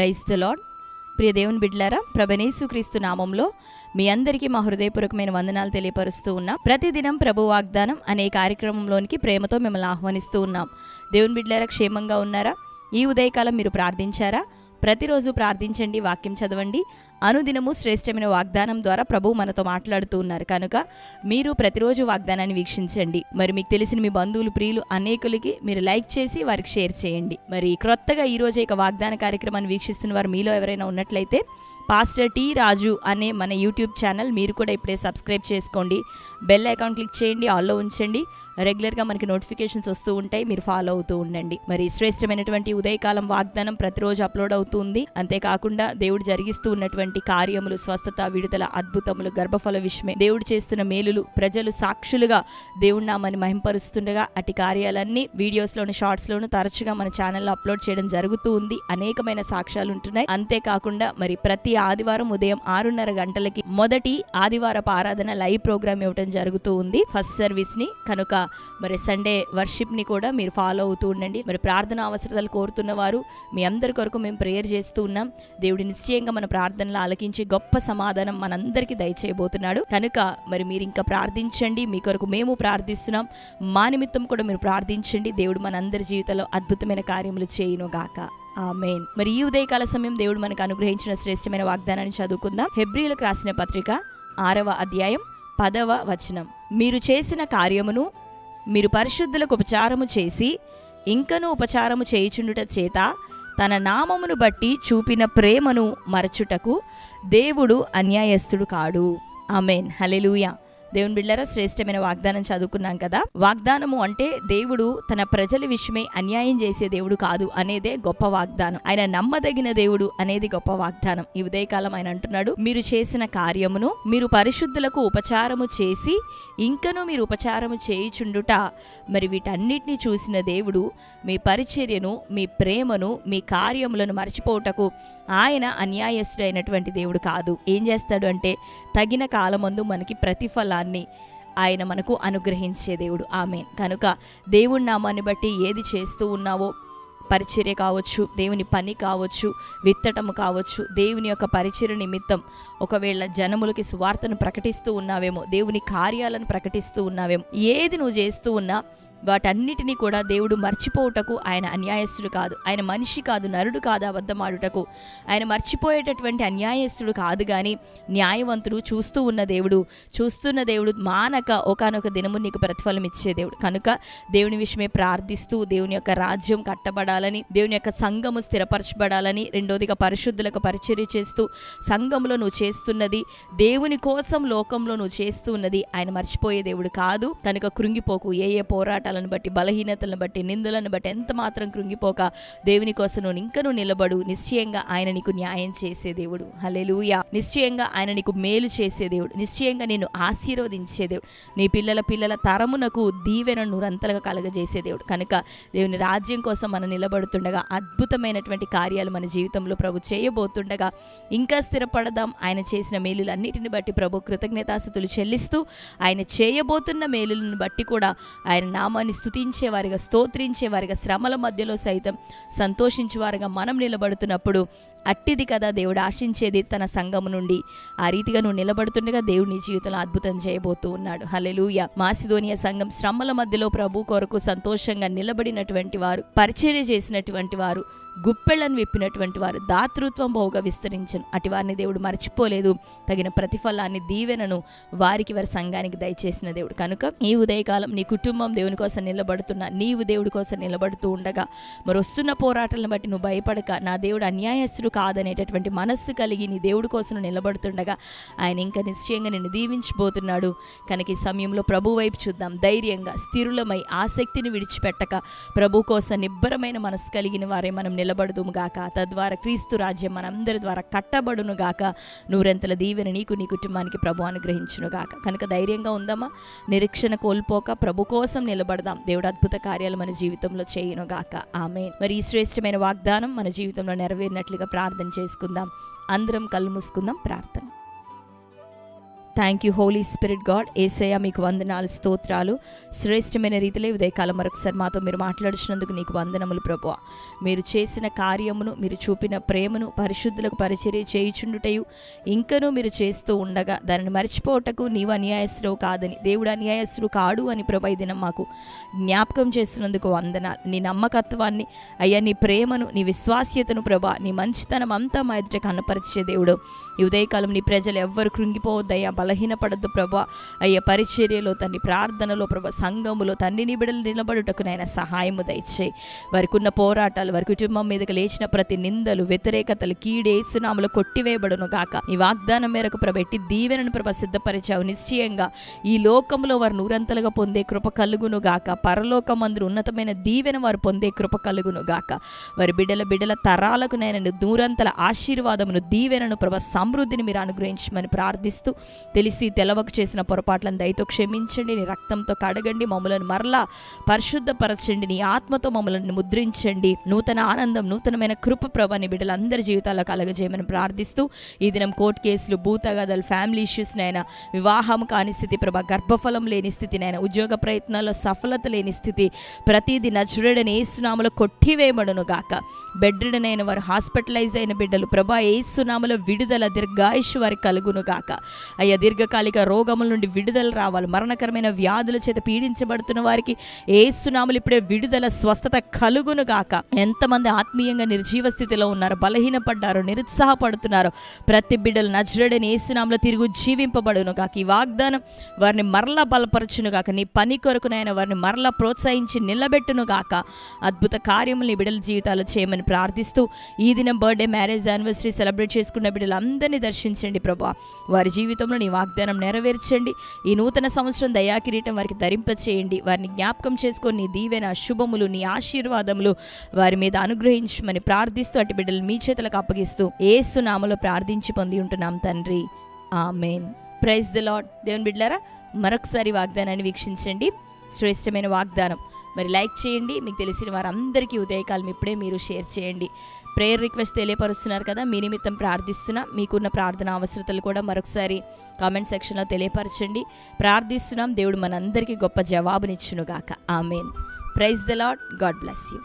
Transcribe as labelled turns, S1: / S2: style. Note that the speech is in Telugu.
S1: Praise the lord. ప్రియ దేవుని బిడ్డలారా, ప్రభువైన యేసుక్రీస్తు నామంలో మీ అందరికీ మా హృదయపూర్వకమైన వందనాలు తెలియపరుస్తూ ఉన్నాం. ప్రతిదినం ప్రభు వాగ్దానం అనే కార్యక్రమంలోనికి ప్రేమతో మిమ్మల్ని ఆహ్వానిస్తూ ఉన్నాం. దేవుని బిడ్డలారా, క్షేమంగా ఉన్నారా? ఈ ఉదయకాలం మీరు ప్రార్థించారా? ప్రతిరోజు ప్రార్థించండి, వాక్యం చదవండి. అనుదినము శ్రేష్టమైన వాగ్దానం ద్వారా ప్రభువు మనతో మాట్లాడుతూ ఉన్నారు కనుక మీరు ప్రతిరోజు వాగ్దానాన్ని వీక్షించండి. మరి మీకు తెలిసిన మీ బంధువులు, ప్రియులు అనేకులకి మీరు లైక్ చేసి వారికి షేర్ చేయండి. మరి క్రొత్తగా ఈరోజు ఇక వాగ్దాన కార్యక్రమాన్ని వీక్షిస్తున్న వారు మీలో ఎవరైనా ఉన్నట్లయితే పాస్టర్ టి రాజు అనే మన యూట్యూబ్ ఛానల్ మీరు కూడా ఇప్పుడే సబ్స్క్రైబ్ చేసుకోండి. బెల్ ఐకాన్ క్లిక్ చేయండి, ఆల్లో ఉంచండి. రెగ్యులర్గా మనకి నోటిఫికేషన్స్ వస్తూ ఉంటాయి, మీరు ఫాలో అవుతూ ఉండండి. మరి శ్రేష్టమైనటువంటి ఉదయకాలం వాగ్దానం ప్రతిరోజు అప్లోడ్ అవుతుంది. అంతేకాకుండా దేవుడు జరిగిస్తూ ఉన్నటువంటి కార్యములు, స్వస్థత, విడుదల, అద్భుతములు, గర్భఫల విషయమే, దేవుడు చేస్తున్న మేలులు, ప్రజలు సాక్షులుగా దేవుడి నామాన్ని మహింపరుస్తుండగా అటు కార్యాలన్నీ వీడియోస్లోను, షార్ట్స్లోను తరచుగా మన ఛానల్లో అప్లోడ్ చేయడం జరుగుతూ ఉంది. అనేకమైన సాక్ష్యాలు ఉంటున్నాయి. అంతేకాకుండా మరి ప్రతి ఆదివారం ఉదయం 6:30 గంటలకి మొదటి ఆదివారపు ఆరాధన లైవ్ ప్రోగ్రామ్ ఇవ్వడం జరుగుతూ ఉంది, ఫస్ట్ సర్వీస్ ని. కనుక మరి సండే వర్షిప్ ని కూడా మీరు ఫాలో అవుతూ ఉండండి. మరి ప్రార్థన అవసరాలు కోరుతున్న వారు మీ అందరి కొరకు మేము ప్రేయర్ చేస్తూ ఉన్నాం. దేవుడి నిశ్చయంగా మన ప్రార్థనలు ఆలకించి గొప్ప సమాధానం మనందరికీ దయచేయబోతున్నాడు. కనుక మరి మీరు ఇంకా ప్రార్థించండి. మీ కొరకు మేము ప్రార్థిస్తున్నాం. మా నిమిత్తం కూడా మీరు ప్రార్థించండి. దేవుడు మనందరి జీవితంలో అద్భుతమైన కార్యములు చేయును గాక. ఆమేన్. మరి ఈ ఉదయకాల సమయం దేవుడు మనకు అనుగ్రహించిన శ్రేష్టమైన వాగ్దానాన్ని చదువుకుందాం. హెబ్రీయులకు రాసిన పత్రిక 6వ అధ్యాయం 10వ వచనం. మీరు చేసిన కార్యమును మీరు పరిశుద్ధులకు ఉపచారము చేసి ఇంకనూ ఉపచారము చేయుచుండుట చేత తన నామమును బట్టి చూపిన ప్రేమను మరచుటకు దేవుడు అన్యాయస్తుడు కాడు. ఆమేన్. హల్లెలూయా. దేవుని బిడ్డలారా, శ్రేష్టమైన వాగ్దానం చదువుకున్నాం కదా. వాగ్దానము అంటే దేవుడు తన ప్రజల విషయమై అన్యాయం చేసే దేవుడు కాదు అనేదే గొప్ప వాగ్దానం. ఆయన నమ్మదగిన దేవుడు అనేది గొప్ప వాగ్దానం. ఈ ఉదయకాలం ఆయన అంటున్నాడు, మీరు చేసిన కార్యమును మీరు పరిశుద్ధులకు ఉపచారము చేసి ఇంకనూ మీరు ఉపచారము చేయుచుండుట, మరి వీటన్నిటిని చూసిన దేవుడు మీ పరిచర్యను, మీ ప్రేమను, మీ కార్యములను మర్చిపోవుటకు ఆయన అన్యాయస్తుడు అయినటువంటి దేవుడు కాదు. ఏం చేస్తాడు అంటే తగిన కాలమందు మనకి ప్రతిఫలాన్ని ఆయన మనకు అనుగ్రహించే దేవుడు. ఆమేన్. కనుక దేవుడి నామాన్ని బట్టి ఏది చేస్తూ ఉన్నావో, పరిచర్య కావచ్చు, దేవుని పని కావచ్చు, విత్తటము కావచ్చు, దేవుని యొక్క పరిచర్య నిమిత్తం ఒకవేళ జనములకి సువార్తను ప్రకటిస్తూ ఉన్నావేమో, దేవుని కార్యాలను ప్రకటిస్తూ ఉన్నావేమో, ఏది నువ్వు చేస్తూ ఉన్నా వాటన్నిటినీ కూడా దేవుడు మర్చిపోవుటకు ఆయన అన్యాయస్తుడు కాదు. ఆయన మనిషి కాదు, నరుడు కాదు అబద్ధమాడుటకు. ఆయన మర్చిపోయేటటువంటి అన్యాయస్తుడు కాదు, కానీ న్యాయవంతుడు, చూస్తూ ఉన్న దేవుడు, చూస్తున్న దేవుడు, మానక ఒకానొక దినము నీకు ప్రతిఫలం ఇచ్చే దేవుడు. కనుక దేవుని విషయమే ప్రార్థిస్తూ దేవుని యొక్క రాజ్యం కట్టబడాలని, దేవుని యొక్క సంఘము స్థిరపరచబడాలని, రెండోదిగా పరిశుద్ధులకు పరిచర్య చేస్తూ సంఘంలో నువ్వు చేస్తున్నది, దేవుని కోసం లోకంలో నువ్వు చేస్తూ ఉన్నది ఆయన మర్చిపోయే దేవుడు కాదు. కనుక కృంగిపోకు. ఏ పోరాటాలను బట్టి, బలహీనతలను బట్టి, నిందలను బట్టి ఎంత మాత్రం కృంగిపోక దేవుని కోసం నువ్వు ఇంకనూ నిలబడు. నిశ్చయంగా ఆయన నీకు న్యాయం చేసే దేవుడు. హల్లెలూయా. నిశ్చయంగా ఆయన నీకు మేలు చేసే దేవుడు. నిశ్చయంగా నిన్ను ఆశీర్వదించే దేవుడు. నీ పిల్లల తరమునకు దీవెన నూరంతలుగా కలగజేసే దేవుడు. కనుక దేవుని రాజ్యం కోసం మనం నిలబడుతుండగా అద్భుతమైనటువంటి కార్యాలు మన జీవితంలో ప్రభు చేయబోతుండగా ఇంకా స్థిరపడదాం. ఆయన చేసిన మేలులన్నిటిని బట్టి ప్రభు కృతజ్ఞతాస్తుతులు చెల్లిస్తూ ఆయన చేయబోతున్న మేలులను బట్టి కూడా ఆయన నామాన్ని స్తుతించేవారిగా, స్తోత్రించేవారిగా, శ్రమల మధ్యలో సైతం సంతోషించేవారిగా మనం నిలబడుతున్నప్పుడు అట్టిది కదా దేవుడు ఆశించేది తన సంఘము నుండి. ఆ రీతిగా నువ్వు నిలబడుతుండగా దేవుడు నీ జీవితంలో అద్భుతం చేయబోతూ ఉన్నాడు. హల్లెలూయా. మాసిదోనియా సంఘం శ్రమల మధ్యలో ప్రభు కొరకు సంతోషంగా నిలబడినటువంటి వారు, పరిచర్య చేసినటువంటి వారు, గుప్పెళ్లను విప్పినటువంటి వారు, దాతృత్వం బహుగా విస్తరించను. అటు వారిని దేవుడు మర్చిపోలేదు. తగిన ప్రతిఫలాన్ని, దీవెనను వారికి, వారి సంఘానికి దయచేసిన దేవుడు. కనుక ఈ ఉదయకాలం నీ కుటుంబం దేవుని కోసం నిలబడుతున్నా, నీవు దేవుడి కోసం నిలబడుతూ ఉండగా మరి వస్తున్న పోరాటాలను బట్టి నువ్వు భయపడక, నా దేవుడు అన్యాయస్తుడు కాదనేటటువంటి మనస్సు కలిగి నీ దేవుడి కోసం నిలబడుతుండగా ఆయన ఇంకా నిశ్చయంగా నిన్ను దీవించబోతున్నాడు. కనుక ఈ సమయంలో ప్రభు వైపు చూద్దాం. ధైర్యంగా, స్థిరులమై, ఆసక్తిని విడిచిపెట్టక ప్రభు కోసం నిబ్బరమైన మనస్సు కలిగిన వారే మనం నిలబడుదుము గాక. తద్వారా క్రీస్తు రాజ్యం మనందరి ద్వారా కట్టబడును గాక. నూరంతల దీవెన నీకు, నీ కుటుంబానికి ప్రభు అనుగ్రహించును గాక. కనుక ధైర్యంగా ఉందామా? నిరీక్షణ కోల్పోక ప్రభు కోసం నిలబడదాం. దేవుడు అద్భుత కార్యాలు మన జీవితంలో చేయును గాక. ఆమేన్. మరి ఈ శ్రేష్టమైన వాగ్దానం మన జీవితంలో నెరవేరినట్లుగా ప్రార్థన చేసుకుందాం. అందరం కళ్ళు మూసుకుందాం. ప్రార్థన. Thank you holy spirit God. Yesayya మీకు వందనాలు, స్తోత్రాలు. శ్రేష్టమైన రీతిలో ఉదయకాలం మరొకసారి మాతో మీరు మాట్లాడుతున్నందుకు నీకు వందనములు ప్రభువా. మీరు చేసిన కార్యమును, మీరు చూపిన ప్రేమను, పరిశుద్ధులకు పరిచర్య చేయుచుండుటయు ఇంకనూ మీరు చేస్తూ ఉండగా దానిని మర్చిపోవటకు నీవు అన్యాయస్తుడు కాదని, దేవుడు అన్యాయస్తుడు కాడు అని ప్రభా ఈ దినం మాకు జ్ఞాపకం చేస్తున్నందుకు వందనాలు. నీ నమ్మకత్వాన్ని అయ్యా, నీ ప్రేమను, నీ విశ్వాస్యతను ప్రభా, నీ మంచితనం అంతా మా ఎదుట కనపరిచే దేవుడు. ఈ ఉదయకాలం నీ ప్రజలు ఎవ్వరు కృంగిపోవద్దయ్యా, బలహీనపడద్దు ప్రభా. అయ్యా పరిచర్యలో తండ్రి, ప్రార్థనలో ప్రభా, సంఘములో తండ్రి నీ బిడ్డలు నిలబడుటకు నాయన సహాయము దయచేయి. వారికి ఉన్న పోరాటాలు, వారి కుటుంబం మీదకి లేచిన ప్రతి నిందలు, వ్యతిరేకతలు, కీడు యేసు నామములో కొట్టివేయబడును గాక. ఈ వాగ్దానం మేరకు ప్రభా ఎట్టి దీవెనను ప్రభా సిద్ధపరిచావు. నిశ్చయంగా ఈ లోకంలో వారు నూరంతలుగా పొందే కృప కలుగును గాక. పరలోకమందు ఉన్నతమైన దీవెన వారు పొందే కృప కలుగును గాక. వారి బిడ్డల తరాలకు నేను నూరంతల ఆశీర్వాదమును, దీవెనను ప్రభా, సమృద్ధిని మీరు అనుగ్రహించమని ప్రార్థిస్తూ, తెలిసి తెలవకు చేసిన పొరపాట్లను దయతో క్షమించండి, నీ రక్తంతో కడగండి, మమ్మలను మరలా పరిశుద్ధపరచండి, నీ ఆత్మతో మమ్మల్ని ముద్రించండి. నూతన ఆనందం, నూతనమైన కృప ప్రభా నీ బిడ్డలందరి జీవితాల్లో కలగజేయమని ప్రార్థిస్తూ, ఈ దినం కోర్టు కేసులు, భూతగాథలు, ఫ్యామిలీ ఇష్యూస్ నైనా, వివాహం కాని స్థితి ప్రభా, గర్భఫలం లేని స్థితి నైనా, ఉద్యోగ ప్రయత్నాల్లో సఫలత లేని స్థితి ప్రతిదీ నజరేయుడైన యేసు నామములో కొట్టివేయబడును గాక. బెడ్ రిడెన్ అయిన వారు, హాస్పిటలైజ్ అయిన బిడ్డలు ప్రభా యేసు నామములో విడుదల, దీర్ఘాయుష్ వారికి కలుగును గాక. అయ్యా దీర్ఘకాలిక రోగముల నుండి విడుదల రావాలి. మరణకరమైన వ్యాధుల చేత పీడించబడుతున్న వారికి యేసు నామములో ఇప్పుడే విడుదల, స్వస్థత కలుగును గాక. ఎంతమంది ఆత్మీయంగా నిర్జీవ స్థితిలో ఉన్నారు, బలహీనపడ్డారు, నిరుత్సాహపడుతున్నారు, ప్రతి బిడ్డలు నజరేయుడైన యేసు నామములో తిరిగి జీవింపబడును గాక. ఈ వాగ్దానం వారిని మరలా బలపరచును గాక. నీ పని కొరకునైనా వారిని మరలా ప్రోత్సహించి నిలబెట్టును గాక. అద్భుత కార్యములు నీ బిడ్డల జీవితాలు చేయమని ప్రార్థిస్తూ, ఈ దినం బర్త్డే, మ్యారేజ్, యానివర్సరీ సెలబ్రేట్ చేసుకున్న బిడ్డలందరినీ దర్శించండి ప్రభా. వారి జీవితంలో నీ వాగ్దానం నెరవేర్చండి. ఈ నూతన సంవత్సరం దయాకిరీటం వారికి ధరింపచేయండి. వారిని జ్ఞాపకం చేసుకొని నీ దీవెన, శుభములు, నీ ఆశీర్వాదములు వారి మీద అనుగ్రహించమని ప్రార్థిస్తూ, అటు బిడ్డలు మీ చేతులకు అప్పగిస్తూ యేసు నామములో ప్రార్థించి పొంది ఉంటున్నాం తండ్రి, ఆమేన్. Praise the lord. దేవుని బిడ్డలారా, మరొకసారి వాగ్దానాన్ని వీక్షించండి. శ్రేష్టమైన వాగ్దానం. మరి లైక్ చేయండి. మీకు తెలిసిన వారందరికీ ఉదయకాలం ఇప్పుడే మీరు షేర్ చేయండి. ప్రేయర్ రిక్వెస్ట్ తెలియపరుస్తున్నారు కదా, మీ నిమిత్తం ప్రార్థిస్తున్నా. మీకున్న ప్రార్థన అవసరతలు కూడా మరొకసారి కామెంట్ సెక్షన్లో తెలియపరచండి. ప్రార్థిస్తున్నాం. దేవుడు మనందరికీ గొప్ప జవాబునిచ్చునుగాక. Amen. Praise the lord. God bless you.